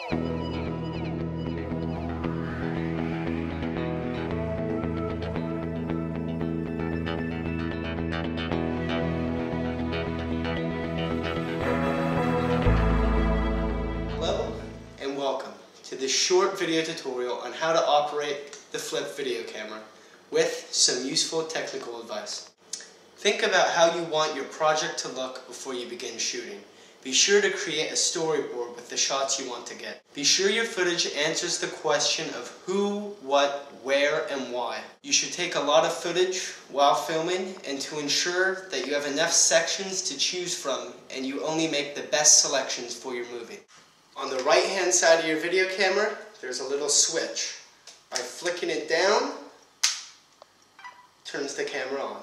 Hello and welcome to this short video tutorial on how to operate the Flip video camera with some useful technical advice. Think about how you want your project to look before you begin shooting. Be sure to create a storyboard with the shots you want to get. Be sure your footage answers the question of who, what, where, and why. You should take a lot of footage while filming, and to ensure that you have enough sections to choose from and you only make the best selections for your movie. On the right hand side of your video camera, there's a little switch. By flicking it down, turns the camera on.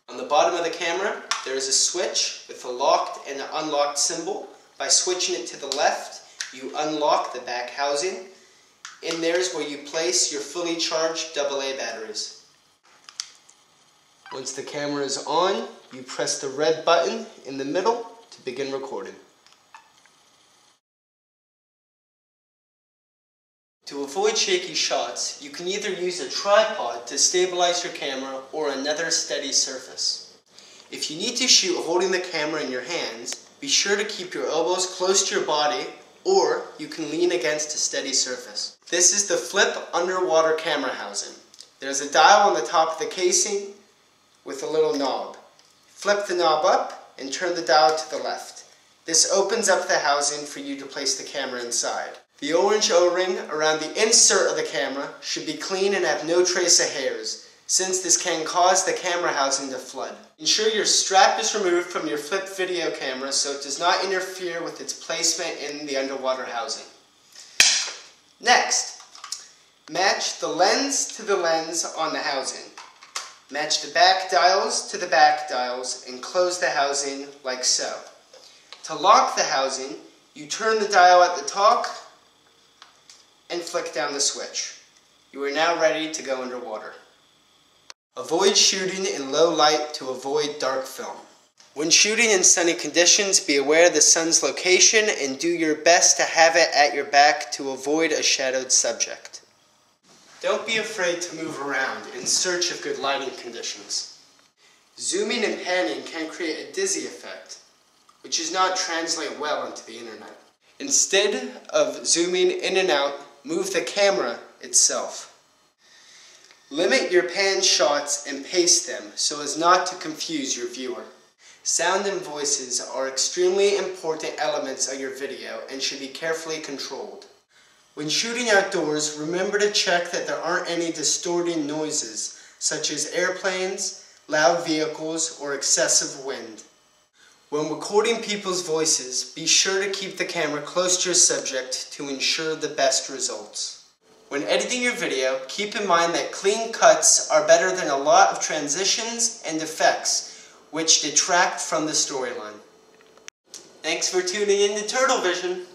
On the bottom of the camera, there is a switch with a locked and an unlocked symbol. By switching it to the left, you unlock the back housing. In there is where you place your fully charged AA batteries. Once the camera is on, you press the red button in the middle to begin recording. To avoid shaky shots, you can either use a tripod to stabilize your camera or another steady surface. If you need to shoot holding the camera in your hands, be sure to keep your elbows close to your body, or you can lean against a steady surface. This is the Flip underwater camera housing. There's a dial on the top of the casing with a little knob. Flip the knob up and turn the dial to the left. This opens up the housing for you to place the camera inside. The orange O-ring around the insert of the camera should be clean and have no trace of hairs, since this can cause the camera housing to flood. Ensure your strap is removed from your Flip video camera so it does not interfere with its placement in the underwater housing. Next, match the lens to the lens on the housing. Match the back dials to the back dials and close the housing like so. To lock the housing, you turn the dial at the top and flick down the switch. You are now ready to go underwater. Avoid shooting in low light to avoid dark film. When shooting in sunny conditions, be aware of the sun's location and do your best to have it at your back to avoid a shadowed subject. Don't be afraid to move around in search of good lighting conditions. Zooming and panning can create a dizzy effect, which does not translate well onto the internet. Instead of zooming in and out, move the camera itself. Limit your pan shots and pace them so as not to confuse your viewer. Sound and voices are extremely important elements of your video and should be carefully controlled. When shooting outdoors, remember to check that there aren't any distorting noises, such as airplanes, loud vehicles, or excessive wind. When recording people's voices, be sure to keep the camera close to your subject to ensure the best results. When editing your video, keep in mind that clean cuts are better than a lot of transitions and effects, which detract from the storyline. Thanks for tuning in to Turtle Vision.